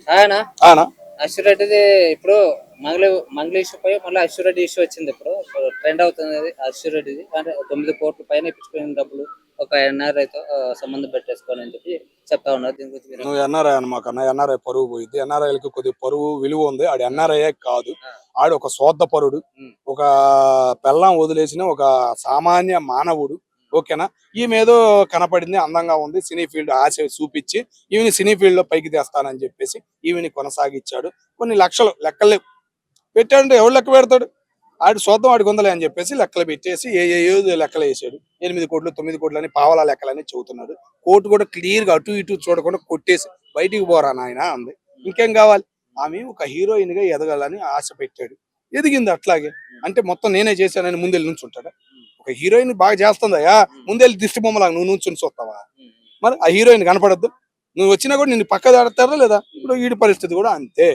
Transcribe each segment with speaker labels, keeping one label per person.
Speaker 1: ఆయన
Speaker 2: ఆయన
Speaker 1: అశ్వరెడ్డిది ఇప్పుడు మంగళ ఇష్యూ పై మళ్ళీ అశ్వరెడ్డి ఇష్యూ వచ్చింది. ఇప్పుడు ట్రెండ్ అవుతుంది అది అశ్వరెడ్డిది. అంటే 9 కోట్ల పైన ఇప్పించుకున్న డబ్బులు ఒక ఎన్ఆర్ఐతో సంబంధం పెట్టేసుకోని అని చెప్పి చెప్తా ఉన్నారు. దీని గురించి
Speaker 2: నువ్వు ఎన్ఆర్ఐ అనమాకన్నా, ఎన్ఆర్ఐ పరువు పోయింది. ఎన్ఆర్ఐలకి కొద్దిగా పరువు విలువ ఉంది. ఆడు ఎన్ఆర్ఐ కాదు, ఆడు ఒక స్వార్థపరుడు, ఒక పెళ్ళాం వదిలేసిన ఒక సామాన్య మానవుడు. ఓకేనా? ఈమె ఏదో కనపడింది, అందంగా ఉంది, సినీ ఫీల్డ్ ఆశ చూపించి ఈమెని సినీ ఫీల్డ్ లో పైకి తెస్తానని చెప్పేసి ఈమెని కొనసాగించాడు. కొన్ని లక్షలు లెక్కలు పెట్టాడంటే ఎవరు లెక్క పెడతాడు? ఆడు సొంతం ఆడికి ఉందలే అని చెప్పేసి లెక్కలు పెట్టేసి ఏదో లెక్కలు వేసాడు. 8 కోట్లు 9 కోట్లు అని పావలా లెక్కలని చెబుతున్నాడు. కోర్టు కూడా క్లియర్ గా అటు ఇటు చూడకుండా కొట్టేసి బయటికి పోరా నాయన అంది. ఇంకేం కావాలి? ఆమె ఒక హీరోయిన్ గా ఎదగాలని ఆశ పెట్టాడు, ఎదిగింది అట్లాగే. అంటే మొత్తం నేనే చేశానని ముందెళ్ళి నుంచి ఉంటాడా? ఒక హీరోయిన్ బాగా చేస్తుందయా, ముందెళ్ళి దిష్టి బొమ్మలా నువ్వు నుంచుని చూస్తావా? మరి ఆ హీరోయిన్ కనపడద్దు? నువ్వు వచ్చినా కూడా నిన్ను పక్క దాడతారా లేదా? ఇప్పుడు వీడి పరిస్థితి కూడా అంతే.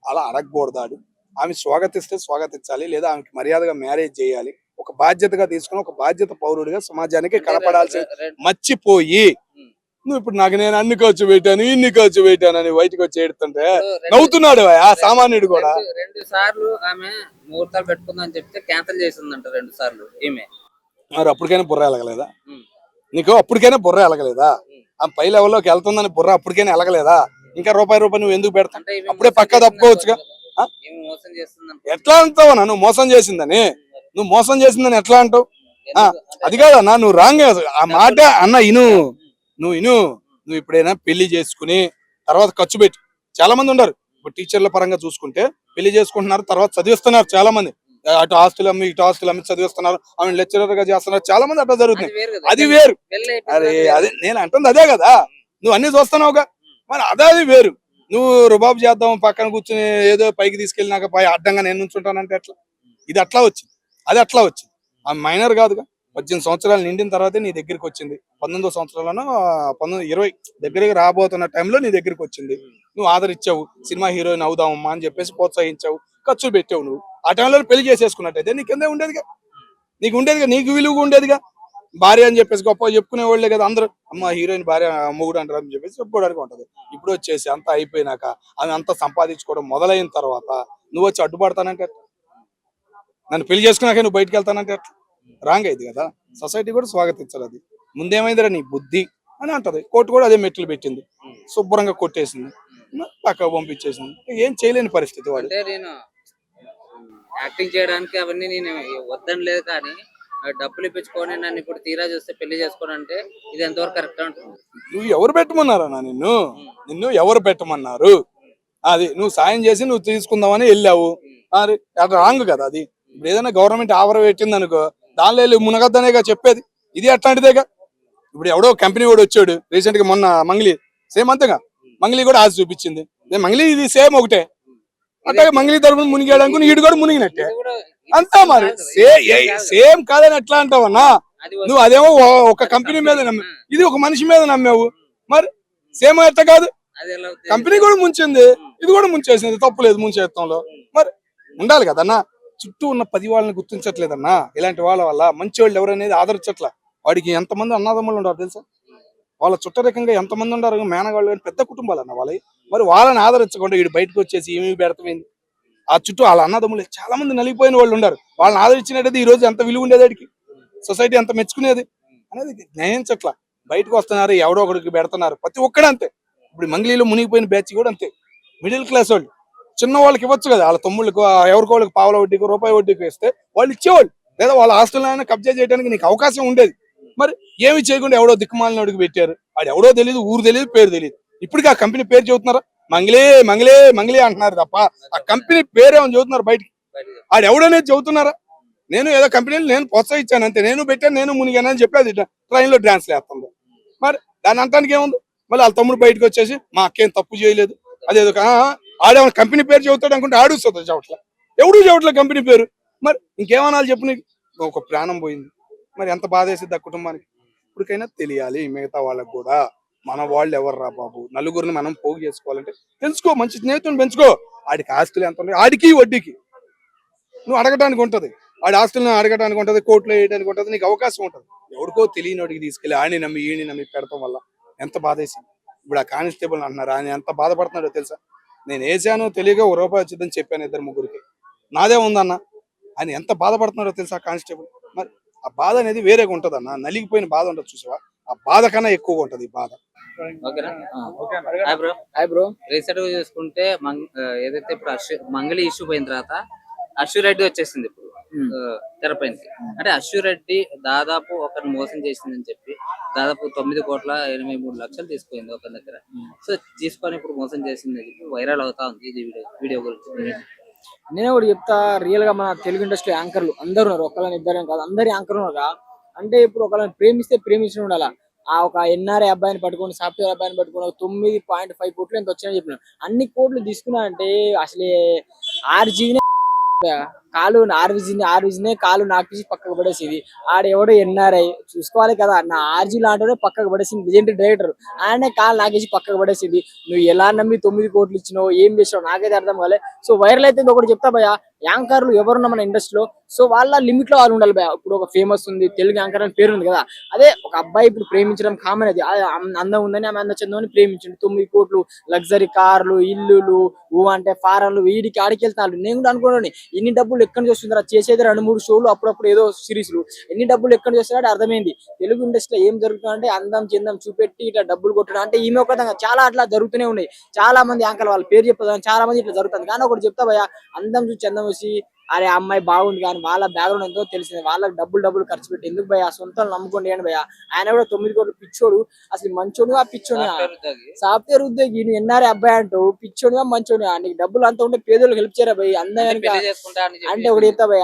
Speaker 2: అలా అడగకూడదాడు. ఆమె స్వాగతిస్తే స్వాగతించాలి, లేదా ఆమెకి మర్యాదగా మ్యారేజ్ చేయాలి. ఒక బాధ్యతగా తీసుకుని ఒక బాధ్యత పౌరుడిగా సమాజానికి కనపడాల్సి మర్చిపోయి నువ్వు ఇప్పుడు నాకు నేను అన్ని ఖర్చు పెట్టాను ఇన్ని ఖర్చు పెట్టాను అని బయటకు వచ్చి ఏడుతుంటే నవ్వుతున్నాడు ఆ సామాన్యుడు కూడా.
Speaker 1: 2 సార్లు ఆమె ముహూర్తాలు పెట్టుకుందని చెప్తే క్యాన్సిల్ చేసిందంట 2 సార్లు ఈమె.
Speaker 2: మరి అప్పటికైనా బుర్ర ఎలగలేదా నీకు? అప్పటికైనా బుర్ర ఎలగలేదా? ఆ పై లెవెల్లోకి వెళ్తుందని బుర్ర అప్పటికైనా ఎలగలేదా? ఇంకా రూపాయి నువ్వు ఎందుకు పెడతావు? అప్పుడే పక్క తప్పుకోవచ్చుగా. ఎట్లా అంటావు? నువ్వు మోసం చేసిందని, నువ్వు మోసం చేసిందని ఎట్లా అంటావు? అది కాదన్నా, నువ్వు రాంగ్ ఆ మాట అన్న. నువ్వు ఇప్పుడైనా పెళ్లి చేసుకుని తర్వాత ఖర్చు పెట్టి, చాలా మంది ఉన్నారు ఇప్పుడు టీచర్ల పరంగా చూసుకుంటే పెళ్లి చేసుకుంటున్నారు, తర్వాత చదివిస్తున్నారు చాలా మంది. అటు ఆస్తులు అమ్మి ఇటు ఆస్తులు అమ్మి చదివిస్తున్నారు, ఆమె లెక్చరర్ గా చేస్తున్నారు, చాలా మంది అట్లా జరుగుతుంది. అది వేరు. అరే అదే నేను అంటుంది అదే కదా, నువ్వు అన్ని చూస్తున్నావుగా, మరి అదే వేరు. నువ్వు రుబాబు చేద్దాం పక్కన కూర్చుని ఏదో పైకి తీసుకెళ్ళినాక పై అడ్డంగా నేను నుంచుంటానంటే ఎట్లా? ఇది అట్లా వచ్చింది, అది అట్లా వచ్చింది. ఆమె మైనర్ కాదుగా, 18 సంవత్సరాలు నిండిన తర్వాతే నీ దగ్గరికి వచ్చింది. 19వ సంవత్సరంలోనో 20 దగ్గరికి రాబోతున్న టైంలో నీ దగ్గరికి వచ్చింది. నువ్వు ఆదరించావు, సినిమా హీరోయిన్ అవుదామమ్మా అని చెప్పేసి ప్రోత్సహించావు, ఖర్చులు పెట్టావు. నువ్వు ఆ టైంలో పెళ్లి చేసేసుకున్నట్టయితే నీకెందే ఉండేదిగా, నీకు విలువగా ఉండేదిగా. భార్య అని చెప్పేసి గొప్ప చెప్పుకునే వాళ్ళే కదా అందరూ, అమ్మ హీరోయిన్ భార్య మొగుడు అంటారు అని చెప్పేసి చెప్పుకోవడానికి ఉంటది. ఇప్పుడు వచ్చేసి అంతా అయిపోయినాక ఆమె అంతా సంపాదించుకోవడం మొదలైన తర్వాత నువ్వు వచ్చి అడ్డుపడతానంటే నన్ను పెళ్లి చేసుకున్నాక నువ్వు బయటకు వెళ్తానంటే ఎట్లా? రాంగ్ అయింది కదా. సొసైటీ కూడా స్వాగతించాలి. అది ముందేమైందిరా నీ బుద్ధి అని అంటది. కోర్టు కూడా అదే మెట్లు పెట్టింది, శుభ్రంగా కొట్టేసింది, పక్క పంపించేసింది. ఏం చేయలేని పరిస్థితి. వాడు
Speaker 1: నేను యాక్టింగ్ చేయడానికి అవన్నీ నేను వద్దని లేదు, కానీ డబ్బులు ఇప్పించుకొని నన్ను ఇప్పుడు తీరా చూస్తే పెళ్లి చేసుకోని అంటే ఇది ఎంతవరకు కరెక్ట్ అంటుంది?
Speaker 2: నువ్వు ఎవరు పెట్టమన్నారన్నా? నిన్ను ఎవరు పెట్టమన్నారు? అది నువ్వు సాయం చేసి నువ్వు తీసుకుందామని వెళ్ళావు, అది రాంగ్ కదా. అది ఇప్పుడు ఏదైనా గవర్నమెంట్ ఆఫర్ పెట్టింది అనుకో, దానిలో వెళ్ళి మునగద్దనేగా చెప్పేది. ఇది అట్లాంటిదేగా. ఇప్పుడు ఎవడో కంపెనీ వాడు వచ్చాడు రీసెంట్ గా, మొన్న మంగ్లీ సేమ్ అంతేగా, మంగ్లీ కూడా ఆశ చూపించింది. మంగ్లీ ఇది సేమ్ ఒకటే. అట్లాగే మంగ్లీ తరపున మునిగాడనుకుని వీడు కూడా మునిగినట్టే అంతా. మరి సేమ్ కాదని ఎట్లా అంటావన్నా? నువ్వు అదేమో ఒక కంపెనీ మీద నమ్మావు, ఇది ఒక మనిషి మీద నమ్మావు. మరి సేమ్ ఎట్లా కాదు? కంపెనీ కూడా ముంచింది, ఇది కూడా ముంచేసింది, తప్పులేదు ముంచేత్తంలో. మరి ఉండాలి కదన్నా. చుట్టూ ఉన్న 10 వాళ్ళని గుర్తించట్లేదన్నా. ఇలాంటి వాళ్ళ వల్ల మంచి వాళ్ళు ఎవరనేది ఆదరించట్లా. వాడికి ఎంతమంది అన్నదమ్ములు ఉన్నారు తెలుసా? వాళ్ళ చుట్టరికంగా ఎంతమంది ఉన్నారు, మేనగాళ్ళు కానీ పెద్ద కుటుంబాలు అన్న వాళ్ళవి. మరి వాళ్ళని ఆదరించకుండా వీడు బయటకు వచ్చేసి ఏమి పెడతామైంది? ఆ చుట్టూ వాళ్ళ అన్నదమ్ములు చాలా మంది నలిగిపోయిన వాళ్ళు ఉన్నారు. వాళ్ళని ఆదరించినట్టయితే ఈ రోజు ఎంత విలువ ఉండేది, వాడికి సొసైటీ ఎంత మెచ్చుకునేది అనేది గ్రహించట్లా. బయటకు వస్తున్నారు, ఎవడో ఒకడికి పెడుతున్నారు, ప్రతి ఒక్కడే అంతే. ఇప్పుడు మంగ్లీలో మునిగిపోయిన బ్యాచ్ కూడా అంతే. మిడిల్ క్లాస్ వాళ్ళు చిన్న వాళ్ళకి ఇవ్వచ్చు కదా, వాళ్ళ తమ్ముళ్ళకు ఎవరికోళ్ళకి పావుల వడ్డీకి రూపాయి వడ్డీకి వేస్తే వాళ్ళు ఇచ్చేవాళ్ళు, లేదా వాళ్ళ ఆస్తులైనా కబ్జా చేయడానికి నీకు అవకాశం ఉండేది. మరి ఏమి చేయకుండా ఎవడో దిక్కుమాలిన అడుగు పెట్టారు. వాడు ఎవడో తెలియదు, ఊరు తెలియదు, పేరు తెలియదు. ఇప్పటికీ ఆ కంపెనీ పేరు చెబుతున్నారా? మంగ్లీ మంగ్లీ మంగ్లీ అంటున్నారు తప్ప ఆ కంపెనీ పేరేమని చెబుతున్నారు బయటికి? వాడు ఎవడనేది చెబుతున్నారా? నేను ఏదో కంపెనీలు నేను ప్రోత్సహించాను అంతే, నేను పెట్టాను, నేను మునిగాను అని చెప్పి అది ట్రైన్ లో డాన్స్ వేస్తుంది. మరి దాని అంటానికి ఏముంది? మళ్ళీ వాళ్ళ తమ్ముడు బయటకు వచ్చేసి మా అక్కేం తప్పు చేయలేదు, అదేదో ఆడేమన్నా కంపెనీ పేరు చెబుతాడు అనుకుంటే ఆడుస్తుంది చెవట్ల, ఎవడు చెవట్ల కంపెనీ పేరు. మరి ఇంకేమనాలి చెప్పు? నీకు ఒక ప్రాణం పోయింది, మరి ఎంత బాధ వేసిద్ది ఆ కుటుంబానికి? ఇప్పటికైనా తెలియాలి మిగతా వాళ్ళకు కూడా, మన వాళ్ళు ఎవర్రా బాబు, నలుగురిని మనం పోగు చేసుకోవాలంటే తెలుసుకో, మంచి స్నేహితులను పెంచుకో. ఆడికి ఆస్తులు ఎంత ఉన్నాయి, ఆడికి వడ్డీకి నువ్వు అడగటానికి ఉంటది, ఆడి ఆస్తులను అడగటానికి ఉంటది, కోర్టులో వేయడానికి ఉంటది, నీకు అవకాశం ఉంటది. ఎవరికో తెలియని వాడికి తీసుకెళ్ళి ఆడిని నమ్మి ఈయని నమ్మి పెడతాం వల్ల ఎంత బాధ వేసింది. ఇప్పుడు ఆ కానిస్టేబుల్ అంటున్నారు, ఆయన ఎంత బాధపడుతున్నాడో తెలుసా? నేను వేసాను తెలియక ఓ రూపాయి వచ్చిందని చెప్పాను ఇద్దరు ముగ్గురికి, నాదే ఉందన్న అని ఎంత బాధపడుతున్నాడో తెలుసా కానిస్టేబుల్. మరి ఆ బాధ అనేది వేరేగా ఉంటుంది అన్న, నలిగిపోయిన బాధ ఉంటుంది చూసావా, ఆ బాధ కన్నా ఎక్కువగా ఉంటుంది ఈ బాధ.
Speaker 1: ఓకేనా? Hi bro.
Speaker 3: Hi bro.
Speaker 1: Recent గా చూసుకుంటే ఏదైతే ఇప్పుడు మంగళి ఇష్యూ పోయిన తర్వాత అశ్వు రెడ్డి వచ్చేసింది ఇప్పుడు తెరపైనకి. అంటే అశ్వు రెడ్డి దాదాపు ఒకరిని మోసం చేసిందని చెప్పి దాదాపు 9,83,00,000 తీసుకుంది ఒక దగ్గర. సో తీసుకొని ఇప్పుడు మోసం చేసింది అని చెప్పి వైరల్ అవుతా ఉంది ఇది వీడియో గురించి.
Speaker 3: నేను కూడా చెప్తా, రియల్ గా మన తెలుగు ఇండస్ట్రీ యాంకర్లు అందరు ఉన్నారు, ఒకళ్ళని ఇద్దరు కాదు, అందరు యాంకర్ ఉన్నారు. అంటే ఇప్పుడు ఒకళ్ళని ప్రేమిస్తే ప్రేమించిన ఉండాలా. ఆ ఒక ఎన్ఆర్ఐ అబ్బాయిని పట్టుకొని, సాఫ్ట్వేర్ అబ్బాయిని పట్టుకొని 9.5 కోట్లు ఎంత వచ్చినా చెప్పిన అన్ని కోట్లు తీసుకున్నా అంటే అసలే ఆర్జీనే కాలు ఆర్విజినే కాలు నాకేసి పక్కకు పడేసింది. ఆడెవడో ఎన్ఆర్ఐ చూసుకోవాలి కదా, నా ఆర్జీ లాంటి పక్కకు పడేసింది లెజెండరీ డైరెక్టర్, ఆయనే కాలు నాకేసి పక్కకు పడేసింది. నువ్వు ఎలా నమ్మి 9 కోట్లు ఇచ్చినావు, ఏం చేసినావు నాకైతే అర్థం కాలే. సో వైరల్ అయితే ఒకటి చెప్తా భయ, యాంకర్లు ఎవరున్నా మన ఇండస్ట్రీలో సో వాళ్ళ లిమిట్ లో వాళ్ళు ఉండాలి భయ. ఇప్పుడు ఒక ఫేమస్ ఉంది తెలుగు యాంకర్ అని పేరు ఉంది కదా, అదే ఒక అబ్బాయి ఇప్పుడు ప్రేమించడం కామన్. అది అందం ఉందని ఆమె అందచందని ప్రేమించండి, 9 కోట్లు లగ్జరీ కార్లు ఇల్లులు అంటే ఫారాలు వీడికి ఆడికి వెళ్తాను. నేను కూడా అనుకోండి ఇన్ని డబ్బులు ఎక్కడి నుంచి వస్తుందా, చేసేది 2-3 షోలు అప్పుడప్పుడు ఏదో సిరీస్లు, ఎన్ని డబ్బులు ఎక్కడి నుంచి వస్తున్నాడు అర్థమైంది. తెలుగు ఇండస్ట్రీలో ఏం జరుగుతుందంటే అందం చెందం చూపెట్టి ఇట్లా డబ్బులు కొట్టడం అంటే ఈమె ఒక చాలా అట్లా జరుగుతూనే ఉన్నాయి. చాలా మంది యాంకర్ వాళ్ళ పేరు చెప్పదు చాలా మంది ఇట్లా జరుగుతుంది. కానీ ఒకటి చెప్తా భయ, అందం చూసి చందం వచ్చి అరే అమ్మాయి బాగుంది కానీ వాళ్ళ బ్యాక్గ్రౌండ్ ఎంతో తెలిసింది, వాళ్ళకి డబ్బులు ఖర్చు పెట్టి ఎందుకు భయ, సొంతం నమ్ముకోండి అని భయ. ఆయన కూడా 9 కోట్లు పిచ్చోడు, అసలు మంచోడు ఆ పిచ్చోడు సాఫ్ట్వేర్ ఉద్యోగి, నువ్వు ఎన్ఆర్ఐ అబ్బాయి అంటూ పిచ్చోడుగా మంచోడు, నీకు డబ్బులు అంతా ఉంటే పేదోళ్ళకి హెల్ప్ చేయరా భయ అందం అంటే ఒకటి చెప్తా భయ.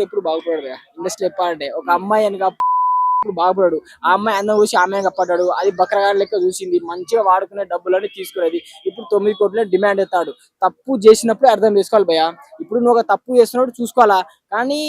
Speaker 3: ఎప్పుడు బాగుపడాడు భయ ఇండస్ట్రీ చెప్పాలంటే, ఒక అమ్మాయి వెనక ఇప్పుడు బాగుపడాడు, ఆ అమ్మాయి అందం చూసి ఆమె కప్పడ్డాడు, అది బక్రగాడి లెక్క చూసింది, మంచిగా వాడుకునే డబ్బులని తీసుకునేది. ఇప్పుడు 9 కోట్ల డిమాండ్ ఎత్తాడు. తప్పు చేసినప్పుడు అర్థం చేసుకోవాలి భయ. ఇప్పుడు నువ్వు ఒక తప్పు చేస్తున్నప్పుడు చూసుకోవాలా, కానీ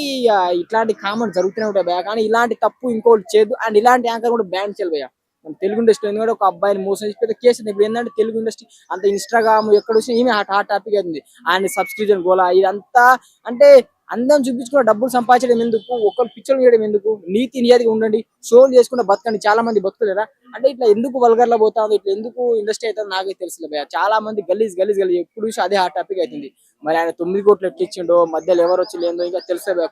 Speaker 3: ఇట్లాంటి కామెంట్ జరుగుతూనే ఉంటాయి భయ. కానీ ఇలాంటి తప్పు ఇంకోటి చేయదు, అండ్ ఇలాంటి యాంకర్ కూడా బ్యాన్ చేయాలి భయ. మన తెలుగు ఇండస్ట్రీ ఎందుకంటే ఒక అబ్బాయిని మోసం చేసి పెద్ద కేసు. ఇప్పుడు ఏంటంటే తెలుగు ఇండస్ట్రీ అంత ఇన్స్టాగ్రామ్ ఎక్కడ వచ్చినా ఏమి హాట్ టాపిక్ అవుతుంది. ఆయన సబ్స్క్రిప్షన్ గోలా ఇదంతా అంటే అందం చూపించుకున్న డబ్బులు సంపాదించడం ఎందుకు, ఒకరు పిక్చర్లు చేయడం ఎందుకు, నీతి నిజాతిగా ఉండండి, షోలు చేసుకుంటే బతకండి. చాలా మంది బతుకులేరా అంటే ఇట్లా ఎందుకు వల్గర్లా పోతా ఉంది, ఇట్లా ఎందుకు ఇండస్ట్రీ అవుతుంది నాకే తెలుసులే భయ. చాలా మంది గలీజ్ ఎప్పుడు చూసి అదే హాట్ టాపిక్ అవుతుంది. మరి ఆయన 9 కోట్లు ఎట్టిచ్చిండో, మధ్యలో ఎవరు వచ్చి లేదో ఇంకా తెలుసా భయ.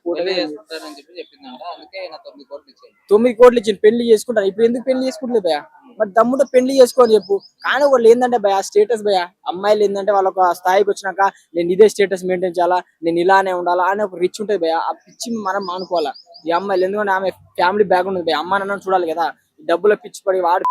Speaker 3: 9 కోట్లు ఇచ్చింది, పెళ్లి చేసుకుంటారు. ఇప్పుడు ఎందుకు పెళ్లి చేసుకుంటలేదు భయ, మరి దమ్ముతో పెళ్లి చేసుకోని చెప్పు. కానీ వాళ్ళు ఏంటంటే భయ స్టేటస్ భయ, అమ్మాయిలు ఏంటంటే వాళ్ళ ఒక స్థాయికి వచ్చినాక నేను ఇదే స్టేటస్ మెయింటైన్ చేయాలా, నేను ఇలానే ఉండాలా అని ఒక రిచ్ ఉంటుంది భయ. ఆ పిచ్చి మనం మానుకోవాలా ఈ అమ్మాయిలు, ఎందుకంటే ఆమె ఫ్యామిలీ బ్యాక్గ్రౌండ్ ఉంది భయ. అమ్మ నాన్న చూడాలి కదా, డబ్బుల పిచ్చి పడి వాడు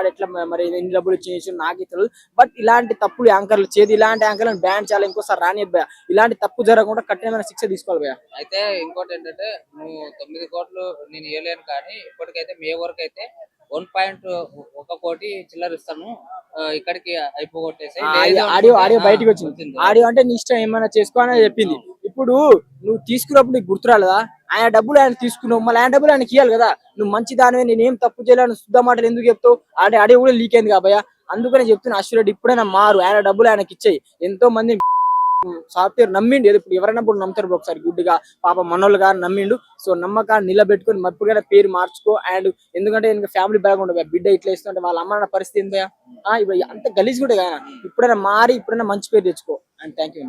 Speaker 3: ఎట్లా మరి ఎన్ని డబ్బులు చేసి నాకే తెలియదు. బట్ ఇలాంటి తప్పులు యాంకర్లు చేది, ఇలాంటి యాంకర్లను బ్యాన్ చేయాలి, ఇంకోసారి రాని భయ. ఇలాంటి తప్పు జరగకుండా కఠినమైన శిక్ష తీసుకోవాలి భయ.
Speaker 1: అయితే ఇంకోటి ఏంటంటే నువ్వు 9 కోట్లు నేను ఇవ్వలేను, కానీ ఇప్పటికైతే మే వరకు అయితే 1.1 కోటి చిల్లర ఇస్తాను, ఇక్కడికి అయిపోగొట్టేసి
Speaker 3: ఆడియో బయటకు వచ్చింది. ఆడియో అంటే నీ ఇష్టం ఏమైనా చేసుకో అని చెప్పింది. ఇప్పుడు నువ్వు తీసుకున్నప్పుడు నీకు గుర్తురాలేదా, ఆయన డబ్బులు ఆయన తీసుకున్నావు, మళ్ళీ ఆయన డబ్బులు ఆయనకి ఇవ్వాలి కదా. నువ్వు మంచి దానివే, నేనేం తప్పు చేయలేను శుద్ధ మాటలు ఎందుకు చెప్తావు, ఆడియో కూడా లీక్ అయింది కాబోయా. అందుకనే చెప్తున్నా అశ్వు రెడ్డి ఇప్పుడైనా మారు, ఆయన డబ్బులు ఆయనకి ఇచ్చాయి. ఎంతో మంది సాఫ్ట్వేర్ నమ్మిండు, ఇప్పుడు ఎవరైనా ఇప్పుడు నమ్ముతారు ఒకసారి గుడ్డిగా, పాప మనోళ్ళు గారు నమ్మిండు. సో నమ్మకాన్ని నిలబెట్టుకుని ఎప్పటికైనా పేరు మార్చుకో. అండ్ ఎందుకంటే ఇంకా ఫ్యామిలీ బ్యాగ్ ఉండదు, బిడ్డ ఇట్లా ఇస్తుంటే వాళ్ళ అమ్మ పరిస్థితి ఏందా, ఇప్పుడు అంత గలీజ్ కూడా కదా. ఇప్పుడైనా మారి ఇప్పుడైనా మంచి పేరు తెచ్చుకో. And thank you.